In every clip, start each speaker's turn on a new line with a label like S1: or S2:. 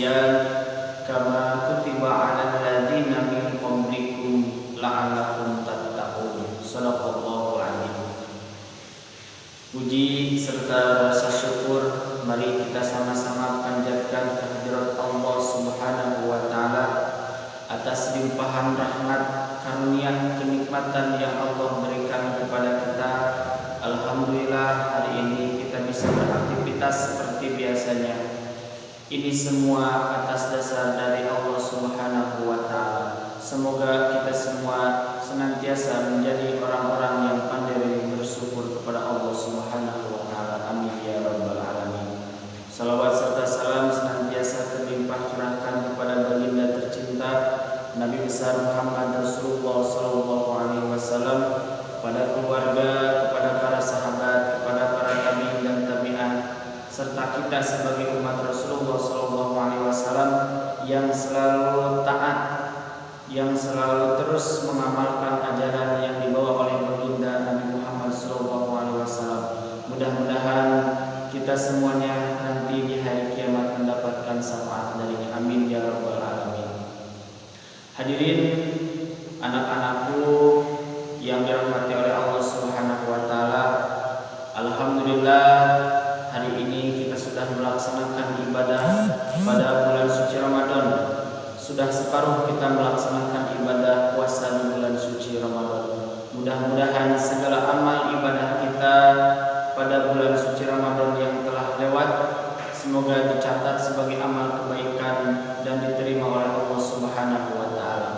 S1: siyam kama kutiba 'alal ladzina min qablikum la'allakum tattaqun. Shadaqallahu adzim. Puji serta rasa syukur mari kita sama-sama panjatkan kehadirat Allah Subhanahu wa taala atas limpahan rahmat, karunia, kenikmatan yang Allah berikan kepada kita. Alhamdulillah hari ini kita bisa beraktivitas seperti biasanya. Ini semua atas dasar dari Allah Subhanahu wa taala. Semoga kita semua senantiasa menjadi orang-orang yang pandai bersyukur kepada Allah Subhanahu wa taala. Amin ya rabbal alamin. Salawat serta salam senantiasa terlimpah curahkan kepada baginda tercinta Nabi besar Muhammad Rasulullah sallallahu alaihi wasallam, kepada keluarga, kepada para sahabat, kepada para tabi'in dan tabi'at, serta kita sebagai umat Rasulullah sallallahu alaihi wasallam yang selalu taat, yang selalu terus mengamalkan ajaran yang dibawa oleh baginda Nabi Muhammad sallallahu alaihi wasallam. Mudah-mudahan kita semuanya nanti di hari kiamat mendapatkan syafaat darinya. Amin ya rabbal alamin. Hadirin anak-anakku yang dirahmati oleh Allah Subhanahu wa taala, alhamdulillah hari ini kita sudah melaksanakan ibadah pada bulan suci Ramadan. Sudah separuh kita melaksanakan ibadah puasa di bulan suci Ramadan. Mudah-mudahan segala amal ibadah kita pada bulan suci Ramadan yang telah lewat semoga dicatat sebagai amal kebaikan dan diterima oleh Allah Subhanahu wa taala.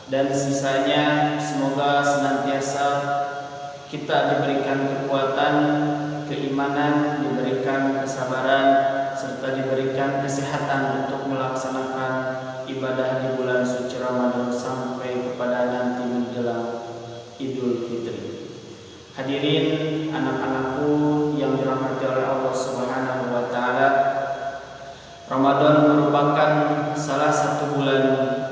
S1: Dan sisanya semoga senantiasa kita diberikan kekuatan, keimanan, diberikan kesabaran, serta diberikan kesehatan untuk melaksanakan ibadah di bulan suci Ramadan sampai kepada nanti menjelang Idul Fitri. Hadirin anak-anakku yang dirahmati oleh Allah Subhanahu wa taala, Ramadan merupakan salah satu bulan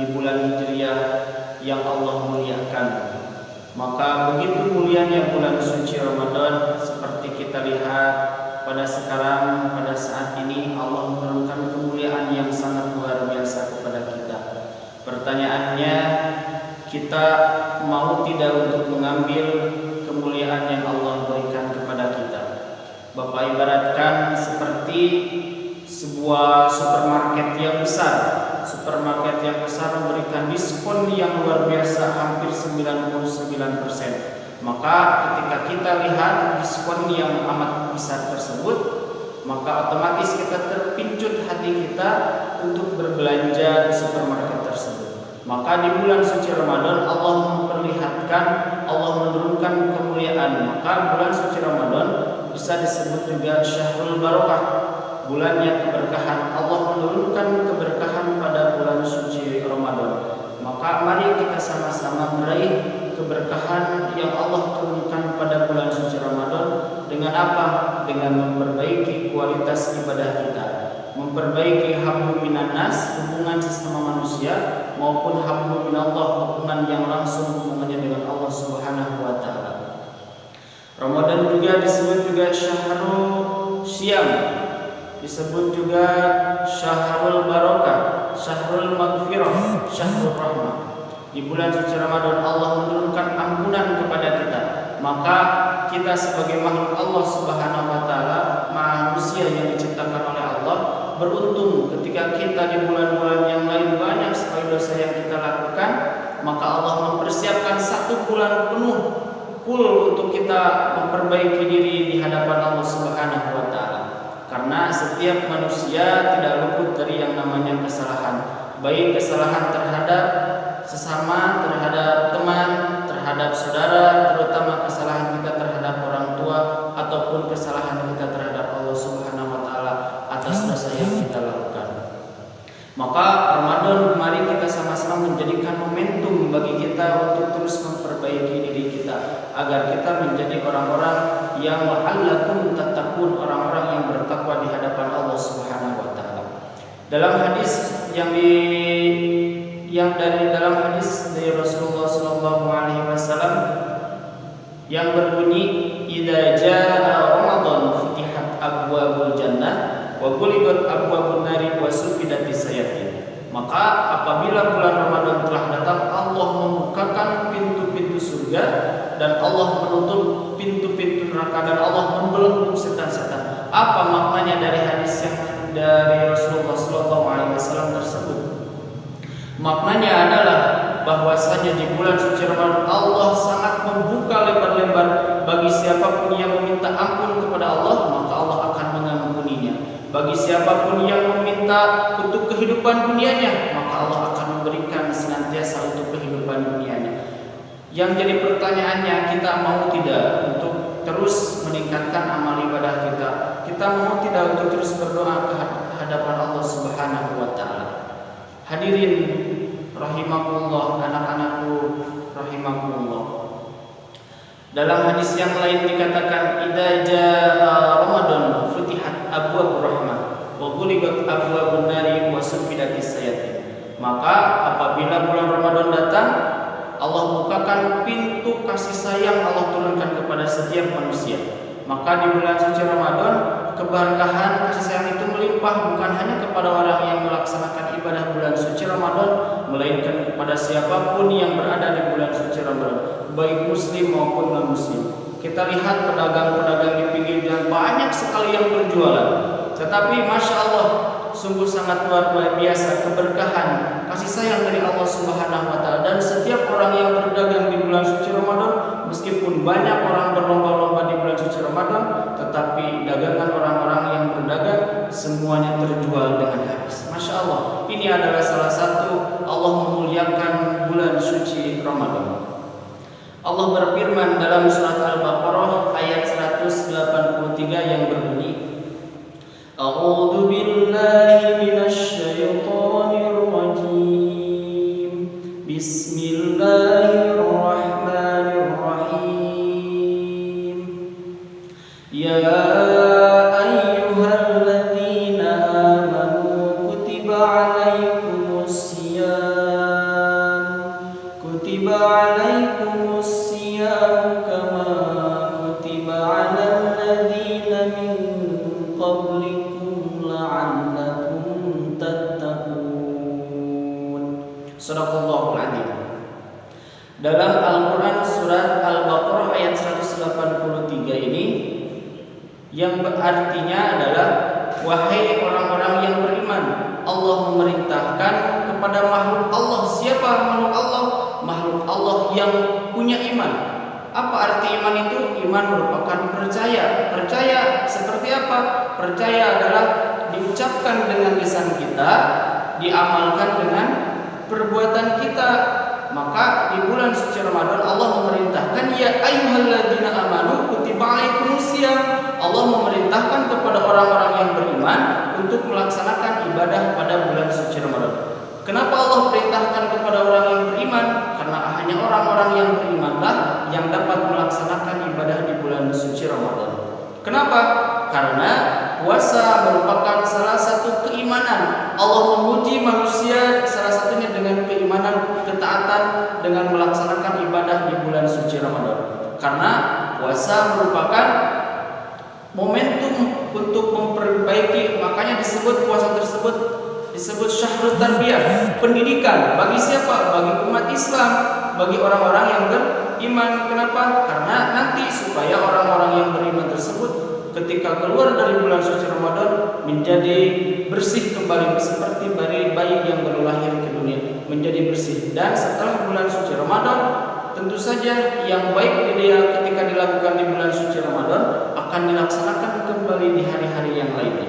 S1: di bulan Hijriah yang Allah muliakan. Maka begitu mulianya bulan suci Ramadan, seperti kita lihat pada sekarang, pada saat ini Allah menurunkan kemuliaan yang sangat luar biasa kepada kita. Pertanyaannya, kita mau tidak untuk mengambil kemuliaan yang Allah berikan kepada kita? Bapak ibaratkan seperti sebuah supermarket yang besar. Supermarket yang besar memberikan diskon yang luar biasa, hampir 99%. Maka ketika kita lihat diskon yang amat besar tersebut, maka otomatis kita terpincut hati kita untuk berbelanja di supermarket tersebut. Maka di bulan suci Ramadan Allah memperlihatkan, Allah menurunkan kemuliaan. Maka bulan suci Ramadan bisa disebut juga Syahrul Barokah, bulan yang keberkahan. Allah menurunkan keberkahan pada bulan suci Ramadan. Maka mari kita sama-sama meraih keberkahan yang Allah turunkan pada bulan suci Ramadan. Dengan apa? Dengan memperbaiki kualitas ibadah kita, memperbaiki hablum minan nas, hubungan sesama manusia, maupun hablum minallah, hubungan yang langsung hubungannya dengan Allah Subhanahu wa taala. Ramadan juga disebut juga Syahrul Syam, disebut juga Syahrul Barokah, Syahrul Maghfirah, Syahrul Rahmah. Di bulan suci Ramadan Allah menurunkan ampunan kepada kita. Maka kita sebagai makhluk Allah Subhanahu wa taala, manusia yang diciptakan oleh Allah, beruntung ketika kita di bulan-bulan yang lain banyak sekali dosa yang kita lakukan, maka Allah mempersiapkan satu bulan penuh full untuk kita memperbaiki diri di hadapan Allah Subhanahu wa taala. Karena setiap manusia tidak luput dari yang namanya kesalahan, baik kesalahan terhadap sesama, terhadap teman, terhadap saudara, terutama kesalahan kita terhadap orang tua, ataupun kesalahan kita terhadap Allah Subhanahu wa taala atas dosa yang kita lakukan. Maka Ramadan mari kita sama-sama menjadikan momentum bagi kita untuk terus memperbaiki diri kita, agar kita menjadi orang-orang yang la'allakum tattaqun, orang-orang yang bertakwa di hadapan Allah Subhanahu wa taala. Dalam hadis dalam hadis dari Rasulullah sallallahu alaihi wasallam yang berbunyi, idza jaa Ramadan futihat abwabul jannah wa ghuliqat abwabun nari wa sufidatis Maka apabila bulan Ramadan telah datang, Allah membukakan pintu-pintu surga dan Allah menutup pintu-pintu neraka dan Allah membelenggu setan-setan. Apa maknanya dari hadis yang dari Rasulullah SAW tersebut? Maknanya adalah bahwasanya di bulan suci Ramadan Allah sangat membuka lebar-lebar bagi siapapun yang meminta ampun kepada Allah, maka Allah akan mengampuninya. Bagi siapapun yang meminta untuk kehidupan dunianya, maka Allah akan memberikan senantiasa untuk kehidupan dunianya. Yang jadi pertanyaannya, kita mau tidak untuk terus meningkatkan amal ibadah kita? Kita mau tidak untuk terus berdoa ke hadapan Allah Subhanahu wa taala? Hadirin rahimakumullah, anak-anakku rahimakumullah. Dalam hadis yang lain dikatakan, idza jaa Ramadan futihat abwaabur rahmah wa ghuliqat abwaabun nari wa sufidatis sayatin. Maka apabila bulan Ramadan datang, Allah bukakan pintu kasih sayang Allah turunkan kepada setiap manusia. Maka di bulan suci Ramadan, keberkahan kasih sayang itu melimpah bukan hanya kepada orang yang melaksanakan ibadah bulan suci Ramadan, melainkan kepada siapapun yang berada di bulan suci Ramadan, baik muslim maupun non-muslim. Kita lihat pedagang-pedagang di pinggir jalan banyak sekali yang berjualan, tetapi masya Allah, sungguh sangat luar biasa keberkahan kasih sayang dari Allah Subhanahu wa taala. Dan setiap orang yang berdagang di bulan suci Ramadan, meskipun banyak orang berlomba-lomba di bulan suci Ramadan, tetapi dagangan orang-orang yang berdagang semuanya terjual dengan habis. Masya Allah, ini adalah salah satu Allah memuliakan bulan suci Ramadan. Allah berfirman dalam surat Al-Baqarah ayat 183 yang berbunyi, A'udzu billahi minasy syaithanir rajim. Bismillahirrahmanirrahim. Ya ayyuhalladzina amanu kutiba 'alaikumus siyam kama kutiba 'alal ladzina min qablikum la'allakum tattaqun. Shadaqallahul adzim. Dalam Al-Qur'an surat Al-Baqarah ayat 183 ini yang berartinya adalah, wahai orang-orang yang beriman, Allah memerintahkan kepada makhluk Allah. Siapa makhluk Allah? Makhluk Allah yang punya iman. Apa arti iman itu? Iman merupakan percaya. Percaya seperti apa? Percaya adalah diucapkan dengan lisan kita, diamalkan dengan perbuatan kita. Maka di bulan suci Ramadan Allah memerintahkan, ya ayyuhalladzina amanu kutiba 'alaikumus syiyam. Allah memerintahkan kepada orang-orang yang beriman untuk melaksanakan ibadah pada bulan suci Ramadan. Kenapa Allah perintahkan kepada orang yang beriman? Karena hanya orang-orang yang berimanlah yang dapat melaksanakan ibadah di bulan suci Ramadan. Kenapa? Karena puasa merupakan salah satu keimanan. Allah memuji manusia salah satunya dengan keimanan, ketaatan dengan melaksanakan ibadah di bulan suci Ramadan. Karena puasa merupakan momentum untuk memperbaiki, makanya disebut puasa tersebut disebut syahrul tarbiyah, pendidikan bagi siapa? Bagi umat Islam, bagi orang-orang yang beriman. Kenapa? Karena nanti supaya orang-orang yang beriman tersebut ketika keluar dari bulan suci Ramadan menjadi bersih kembali seperti bayi yang baru lahir ke dunia, menjadi bersih. Dan setelah bulan suci Ramadan, tentu saja yang baik dia ketika dilakukan di bulan suci Ramadan akan dilaksanakan kembali di hari-hari yang lainnya.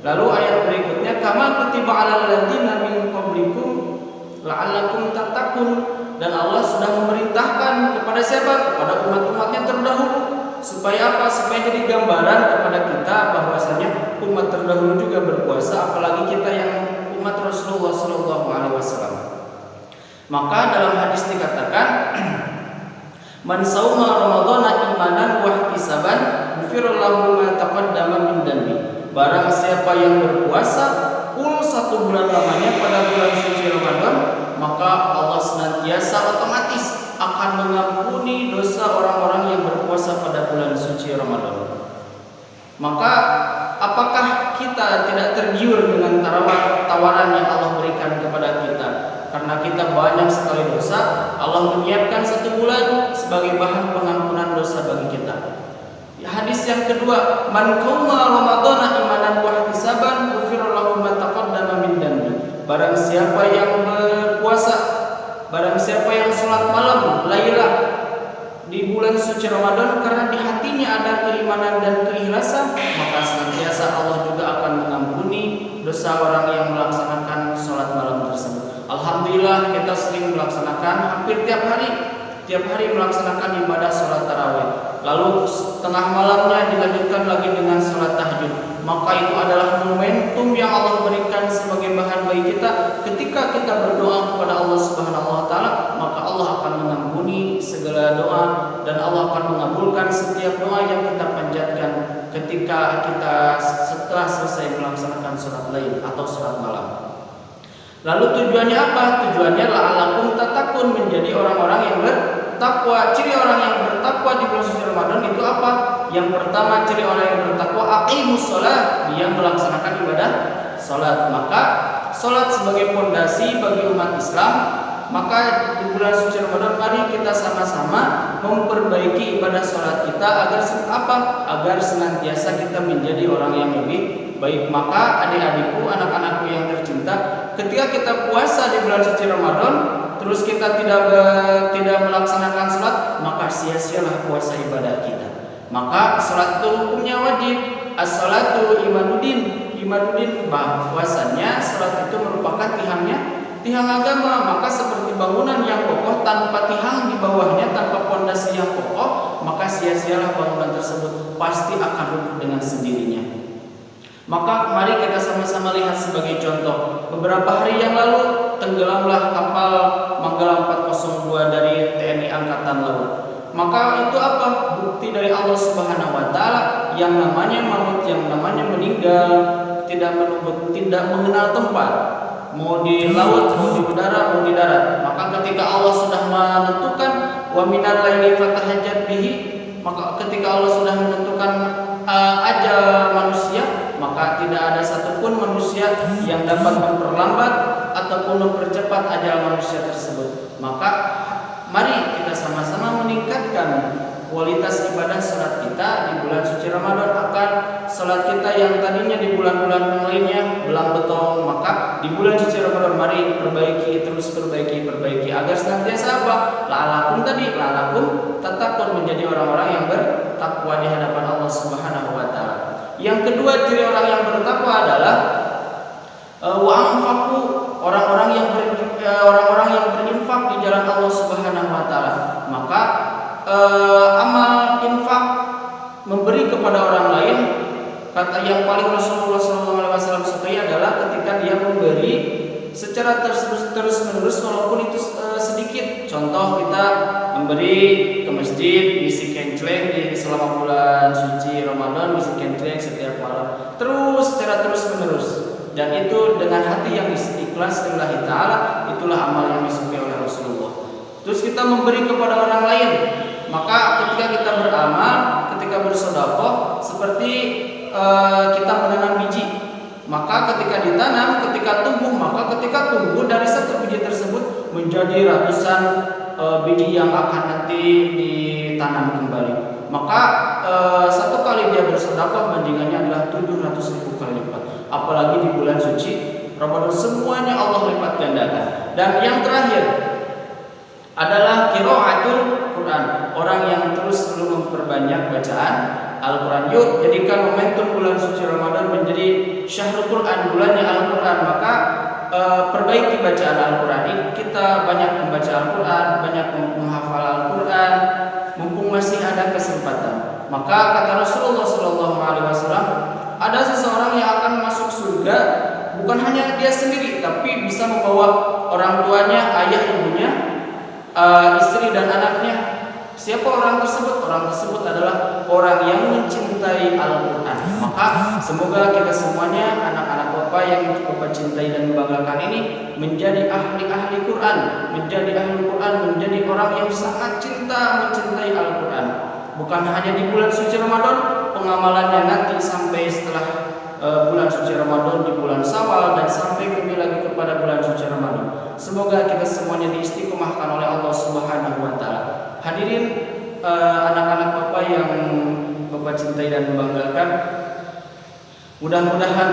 S1: Lalu ayat berikutnya, kama kutiba 'alal ladzina min qablikum la'allakum tattaqun. Dan Allah sudah memerintahkan kepada siapa? Kepada umat-umatnya terdahulu. Supaya apa? Supaya jadi gambaran kepada kita bahwasanya umat terdahulu juga berpuasa, apalagi kita yang umat Rasulullah SAW. Maka dalam hadis dikatakan, man sauma ramadhana imanan wa ihtisaban ghufira lahu ma taqaddama min dhanbi. Barang siapa yang berpuasa full 1 bulan lamanya pada bulan suci Ramadan, maka Allah senantiasa otomatis akan mengampuni dosa orang-orang yang berpuasa pada bulan suci Ramadan. Maka apakah kita tidak tergiur dengan tawaran yang Allah berikan kepada kita banyak sekali dosa, Allah menyiapkan 1 bulan sebagai bahan pengampunan dosa bagi kita. Hadis yang kedua, man qama ramadhana imanan wa ihtisaban ghufira lahu ma taqaddama min dhanbi. Barang siapa yang berpuasa, barang siapa yang salat malam lailah di bulan suci Ramadan karena di hatinya ada keimanan dan keikhlasan, maka senantiasa Allah juga akan mengampuni dosa orang yang melaksanakan salat malam tersebut. Alhamdulillah kita sering melaksanakan hampir tiap hari melaksanakan ibadah salat tarawih. Lalu tengah malamnya dilanjutkan lagi dengan salat tahajud. Maka itu adalah momentum yang Allah berikan sebagai bahan bagi kita ketika kita berdoa kepada Allah Subhanahu wa taala, maka Allah akan mengampuni segala doa dan Allah akan mengabulkan setiap doa yang kita panjatkan ketika kita setelah selesai melaksanakan salat lail atau salat malam. Lalu tujuannya apa? Tujuannya la'allakum tattaqun, menjadi orang-orang yang bertakwa. Ciri orang yang bertakwa di bulan suci Ramadan itu apa? Yang pertama, ciri orang yang bertakwa, aqimus shalah, dia melaksanakan ibadah salat. Maka salat sebagai fondasi bagi umat Islam. Maka di bulan suci Ramadan mari kita sama-sama memperbaiki ibadah salat kita agar apa? Agar senantiasa kita menjadi orang yang lebih baik. Maka adik-adikku, anak-anakku yang tercinta, ketika kita puasa di bulan suci Ramadan terus kita tidak melaksanakan salat, maka sia-sialah puasa ibadah kita. Maka salat itu hukumnya wajib. As-salatu imaduddin. Imaduddin bahwasanya salat itu merupakan tiang agama. Maka seperti bangunan yang kokoh tanpa tiang di bawahnya, tanpa pondasi yang kokoh, maka sia-sialah bangunan tersebut, pasti akan runtuh dengan sendirinya. Maka mari kita sama-sama lihat sebagai contoh. Beberapa hari yang lalu tenggelamlah kapal Manggala 402 dari TNI Angkatan Laut. Maka itu apa? Bukti dari Allah Subhanahu wa taala yang namanya maut, yang namanya meninggal tidak mengenal tempat. Mau di laut, mau di udara, mau di darat. Maka ketika Allah sudah menentukan wa minal laili fatahajjat bihi, maka ketika Allah sudah menentukan ajal manusia, maka tidak ada satupun manusia yang dapat memperlambat ataupun mempercepat ajal manusia tersebut. Maka mari kita sama-sama meningkatkan kualitas ibadah salat kita di bulan suci Ramadan akan salat kita yang tadinya di bulan-bulan lainnya belang betong, maka di bulan suci Ramadan mari perbaiki agar senantiasa apa? La'alakum tattaqun, menjadi orang-orang yang bertakwa di hadapan Allah Subhanahu wa taala. Yang kedua, ciri orang yang bertakwa adalah wa anfaqu, orang-orang yang berinfak di jalan Allah Subhanahu wa taala. Maka amal infak, memberi kepada orang lain, kata yang paling Rasulullah SAW sukai adalah ketika dia memberi secara terus-menerus walaupun itu sedikit. Contoh, kita memberi ke masjid, misi kencleng di selama bulan suci Ramadan, misi kencleng setiap malam, secara terus-menerus, dan itu dengan hati yang ikhlas lillahi ta'ala, itulah amal yang disukai oleh Rasulullah. Terus kita memberi kepada orang lain, maka ketika kita beramal, ketika bersedekah, seperti kita menanam biji. Maka ketika ditanam, ketika tumbuh, maka ketika tumbuh dari satu biji tersebut menjadi ratusan biji yang akan nanti ditanam kembali. Maka satu kali dia bersedekah bandingannya adalah 700.000 kali lipat. Apalagi di bulan suci Ramadan, semuanya Allah lipat gandakan. Dan yang terakhir adalah qiraatul Quran, orang yang terus memperbanyak bacaan Al-Quran. Yuk jadikan momentum bulan suci Ramadan menjadi syahrul Quran, bulannya Al-Quran. Maka perbaiki bacaan Al-Quran. Kita banyak membaca Al-Quran, banyak menghafal Al-Quran, mumpung masih ada kesempatan. Maka kata Rasulullah SAW, ada seseorang yang akan masuk surga bukan hanya dia sendiri, tapi bisa membawa orang tuanya, ayah ibunya, istri dan anaknya. Siapa orang tersebut? Orang tersebut adalah orang yang mencintai Al-Quran. Maka semoga kita semuanya, anak-anak Bapak yang cukup mencintai dan membanggakan ini, menjadi ahli Quran, menjadi ahli Quran, menjadi orang yang sangat mencintai Al-Quran. Bukan hanya di bulan suci Ramadan, pengamalannya nanti sampai setelah bulan suci Ramadan, di bulan Syawal, dan sampai kembali lagi kepada bulan suci Ramadan. Semoga kita semua Hadirin anak-anak Bapak yang Bapak cintai dan banggakan, mudah-mudahan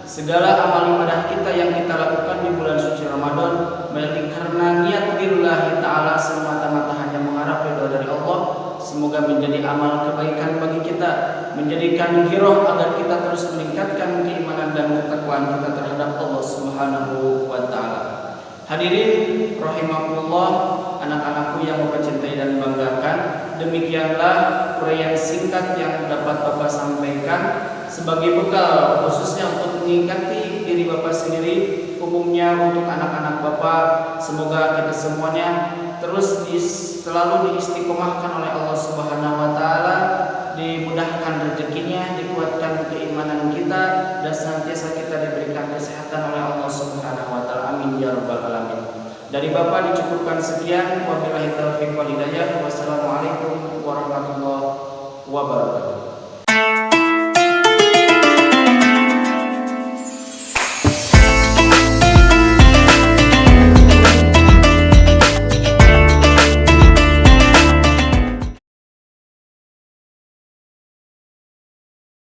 S1: segala amal ibadah kita yang kita lakukan di bulan suci Ramadan berarti karena niat lillahi ta'ala semata-mata hanya mengharap ridha dari Allah. Semoga menjadi amal kebaikan bagi kita, menjadikan giroh agar kita terus meningkatkan keimanan dan ketakwaan kita terhadap Allah Subhanahu wa ta'ala. Hadirin rahimakumullah, anak-anakku yang Bapak cintai dan banggakan, demikianlah uraian singkat yang dapat Bapak sampaikan sebagai bekal khususnya untuk mengingati diri Bapak sendiri, umumnya untuk anak-anak Bapak. Semoga kita semuanya terus selalu diistiqomahkan oleh Allah Subhanahu wa taala, dimudahkan rezekinya, dikuatkan keimanan kita, dan senantiasa kita diberikan kesehatan oleh Allah Subhanahu wa taala. Amin ya rabbal alamin. Dari Bapak dicukupkan sekian, wabillahi taufiq